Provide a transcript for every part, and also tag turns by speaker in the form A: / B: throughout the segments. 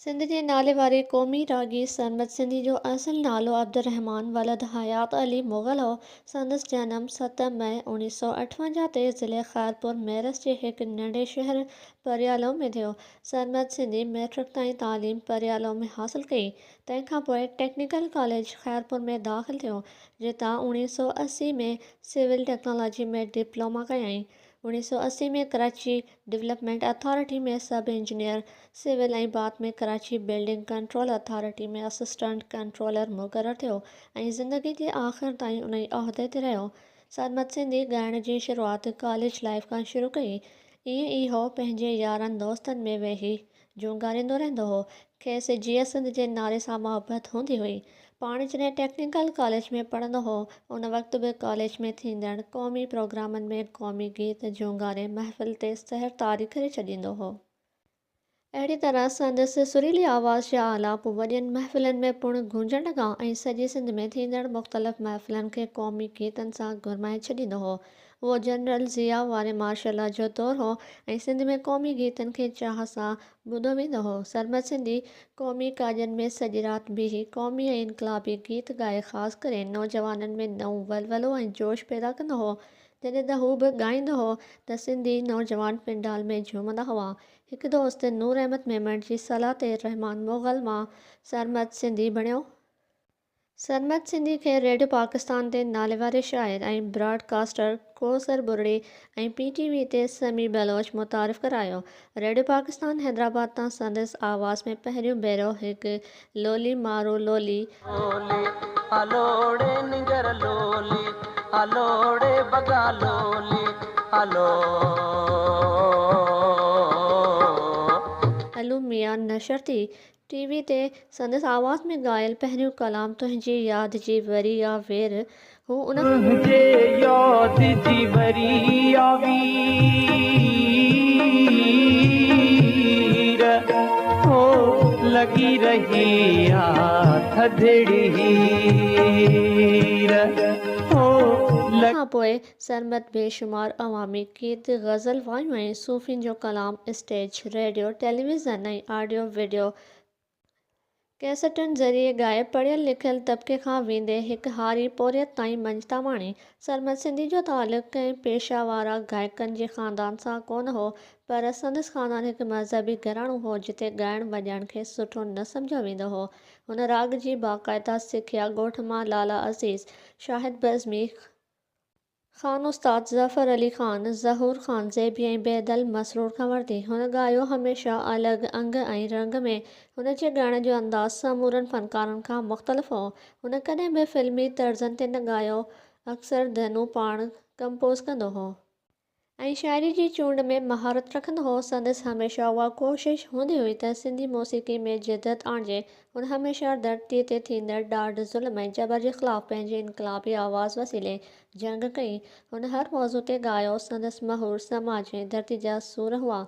A: सिंध जे नाले वारे क़ौमी राॻी सरमद सिंधी जो असुलु नालो अब्दुर्रहमान वलद हयात अली मुग़ल हो। संदसि जनमु 7 मई 1958 ते ज़िले ख़ैरपुर मेरठ जे हिकु नंढे शहर परियालो में थियो। सरमद सिंधी मैट्रिक ताईं तालीम परियालो में हासिलु कई। तंहिंखां पोइ टेक्निकल कॉलेज ख़ैरपुर में दाख़िलु थियो, जितां 1980 में सिविल टेक्नोलॉजी में डिप्लोमा कयईं। 1980 में कराची डेवलपमेंट अथॉरिटी में सब इंजीनियर सिविल ऐं बाद में कराची बिल्डिंग कंट्रोल अथॉरिटी में असिस्टेंट कंट्रोलर मुक़ररु थियो ऐं ज़िंदगी जे आख़िर ताईं उन उहिदे ते रहियो। सरमद सिंधी ॻाइण जी शुरूआति कॉलेज लाइफ खां शुरू कई। ईअं ई हो पंहिंजे यारनि दोस्तनि में वेही जूं ॻाल्हाईंदो रहंदो हो। खेसि जिए सिंध जे नाले सां मुहबत हूंदी हुई। पाण जॾहिं टेक्निकल कॉलेज में पढ़ंदो हो, उन वक़्तु बि कॉलेज में थींदड़ क़ौमी प्रोग्रामनि में क़ौमी गीत जूं ॻाल्हाए महफ़िल ते सहरतारी करे छॾींदो हो। अहिड़ी तरह संदसि सुरीली आवाज़ जा आलाप वॾियुनि महफ़िलुनि में पिणु गूंजण लॻा ऐं सॼी सिंध में थींदड़ मुख़्तलिफ़ महफ़िलुनि खे क़ौमी गीतनि सां गुरमाए छॾींदो हो। उहो जनरल ज़िया वारे मार्शल जो दौरु हो ऐं सिंध में क़ौमी गीतनि खे चाह सां ॿुधो वेंदो हो। सरमद सिंधी क़ौमी काजनि में सॼी राति बीही क़ौमी ऐं इनक़लाबी गीत ॻाए ख़ासि करे नौजवाननि में नओं वलवलो ऐं जोश पैदा कंदो हो। जॾहिं त हू बि ॻाईंदो हो त सिंधी नौजवान पिंडाल में झूमंदा हुआ। हिकु दोस्त नूर अहमद मेमण जी सलाह ते रहमान मुग़ल मां सरमद सिंधी बणियो। सरमद सिंधी खे रेडियो पाकिस्तान ते नाले वारे शाइर ऐं ब्रॉडकास्टर कौसर बुरड़ी ऐं PTV ते समी बलोच मुतारिफ़ करायो। रेडियो पाकिस्तान हैदराबाद तां संदसि आवाज़ में पहिरियों भेरो हिकु लोली मारो लोली
B: अलोड़े निगर लोली अलोड़े बगा लोली अलो
A: हलू मियां नशर थी। TV ते संदसि आवाज़ में ॻायल पहिरियों कलाम तुंहिंजी यादि जी वरी या वेर हू उन
B: तुझे याद जी वरी आवीर हो लगी रही आ थधड़ी हीर हो
A: खां पोइ सरमद बेशुमार अवामी गीत ग़ज़ल वायूं ऐं सूफ़ियुनि जो कलाम स्टेज रेडियो टेलीविज़न ऐं ऑडियो वीडियो कैसेटुनि ज़रिए ॻाए पढ़ियल लिखियल तबिके खां वेंदे हिकु हारी पोरियत ताईं मंझता माणी। सरमद सिंधी जो तालुक़ु कंहिं पेशा वारा गायकनि जे ख़ानदान सां कोन हो, पर संदसि ख़ानदान हिकु मज़हबी घराणो हो जिते ॻाइण वॼाइण खे सुठो न सम्झियो वेंदो हो। हुन राॻ जी बाक़ाइदा सिख्या ॻोठ मां लाला अज़ीज़, शाहिद बज़मी ख़ान उस्ताद ज़फ़र अली ख़ान, ज़हूर ख़ान ज़ेबी ऐं बेदल मसरूर खां वरिती। हुन ॻायो हमेशह अलॻि अंग ऐं रंग में। हुन जे ॻाइण जो अंदाज़ समूरनि फ़नकारनि खां मुख़्तलिफ़ हो। हुन कॾहिं बि फ़िल्मी तर्ज़नि ते न ॻायो, अक्सर धुनूं पाण कंपोज़ कंदो हो ऐं शाइरी जी चूंड में महारत रखंदो हो। संदसि हमेशह उहा कोशिश हूंदी हुई त सिंधी मौसीक़ी में जिदत आणिजे। हुन हमेशह धरतीअ ते थींदड़ ॾाढ ज़ुल्म ऐं जबर जे ख़िलाफ़ पंहिंजे इनक़लाबी आवाज़ वसीले जंग कई। हुन हर मौज़ू ते ॻायो। संदसि महुर समाज ऐं धरती जा सूर हुआ।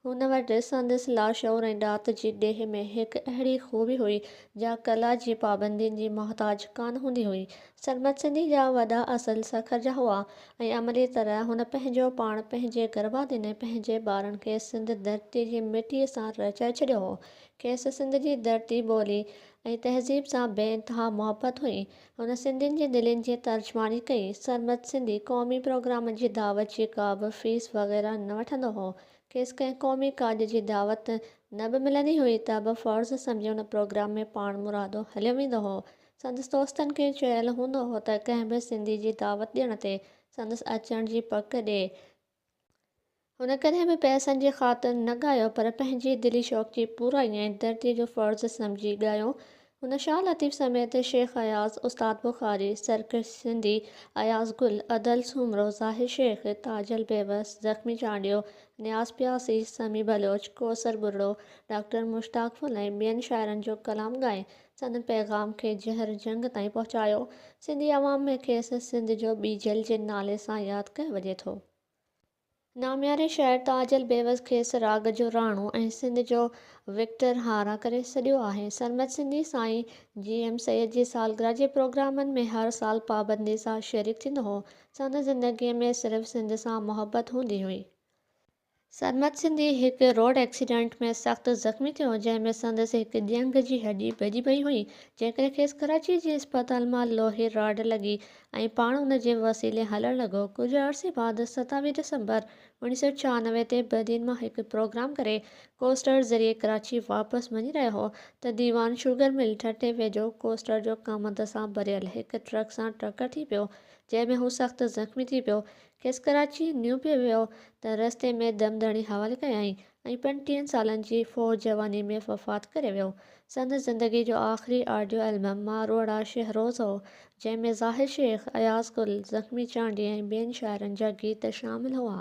A: हुन वटि संदसि लाशऊर ऐं ॾात जी ॾेह में हिकु अहिड़ी ख़ूबी हुई जा कला जी पाबंदियुनि जी मोहताज कान हूंदी हुई। सरमद सिंधी जा वॾा असुल सखर जा हुआ ऐं अमली तरह हुन पंहिंजो पाण पंहिंजे गर्भादिन ऐं पंहिंजे ॿारनि खे सिंध धरती जी मिटीअ सां रचाए छॾियो हो। खेसि सिंध जी धरती ॿोली ऐं तहज़ीब सां बेइंतिहा मुहबत हुई। हुन सिंधियुनि जे दिलनि जी तर्जुमानी कई। सरमद सिंधी क़ौमी प्रोग्राम जी दावत जी का बि फ़ीस वग़ैरह न वठंदो हो। खेसि कंहिं क़ौमी काज जी दावत न बि मिलंदी हुई त बि फ़र्ज़ु सम्झी हुन प्रोग्राम में पाण मुरादो हलियो वेंदो हो। संदसि दोस्तनि खे चयलु हूंदो हो त कंहिं बि सिंधी जी दावत ॾियण ते संदसि अचण जी पक ॾिए। हुन कॾहिं बि पैसनि जी ख़ातिर न ॻायो, पर पंहिंजी दिली शौक़ जी पूराई ऐं धरती जो फ़र्ज़ु सम्झी ॻायो। हुन शाह लतीफ़ समेत शेख अयाज़, उस्ताद बुख़ारी, सरकिश सिंधी, अयाज़ गुल, अदल सूमरो, ज़ाहिर शेख, ताजल बेवस, ज़ख्मी चांडियो, नियाज़ प्यासी, समी बलोच, कौसर बुरड़ो, डॉक्टर मुश्ताक फुल ऐं ॿियनि शाइरनि जो कलाम ॻाए संदनि पैगाम खे जहर जंग ताईं पहुचायो। सिंधी अवाम में खेसि सिंध जो ॿीजल जे नाले सां यादि कयो वञे थो। नामियारे शाइर ताजल बेवस खेसि राॻ जो राणो ऐं सिंध जो विक्टर हारा करे सॾियो आहे। सरमद सिंधी साईं GM सैयद जी सालगिरह जे प्रोग्रामनि में हर साल पाबंदी सां शरीक थींदो हो। संदसि ज़िंदगीअ में सिर्फ़ सिंध सां मुहबत हूंदी हुई। सरमत सिंधी हिकु रोड एक्सीडेंट में सख़्तु ज़ख़्मी थियो, जंहिंमें संदसि हिकु ॼंग जी हॾी भॼी पई हुई, जंहिं करे खेसि कराची जे इस्पताल मां लोहे रॉड लॻी ऐं पाण उन जे वसीले हलणु लॻो। कुझु अरसे बाद 27 दिसंबर 1996 ते बदिन मां हिकु प्रोग्राम करे कोस्टर ज़रिए कराची वापसि वञी रहियो हो त दीवान शुगर मिल ठटे वेझो कोस्टर जो कामद सां भरियल हिकु ट्रक सां टकरु थी पियो, जंहिंमें हू सख़्तु ज़ख़्मी थी पियो। खेसि कराची न्यू पियो वियो त रस्ते में दमदड़ी हवाले कयईं ऐं 35 सालनि जी फ़ौज जवानी में वफ़ात करे वियो। संदसि ज़िंदगी जो आख़िरी ऑडियो एल्बम मारोड़ा शहरोज़ हो, जंहिं में ज़ाहिर शेख, अयाज़ गुल, ज़ख़्मी चांडी ऐं ॿियनि शाइरनि जा गीत शामिल हुआ।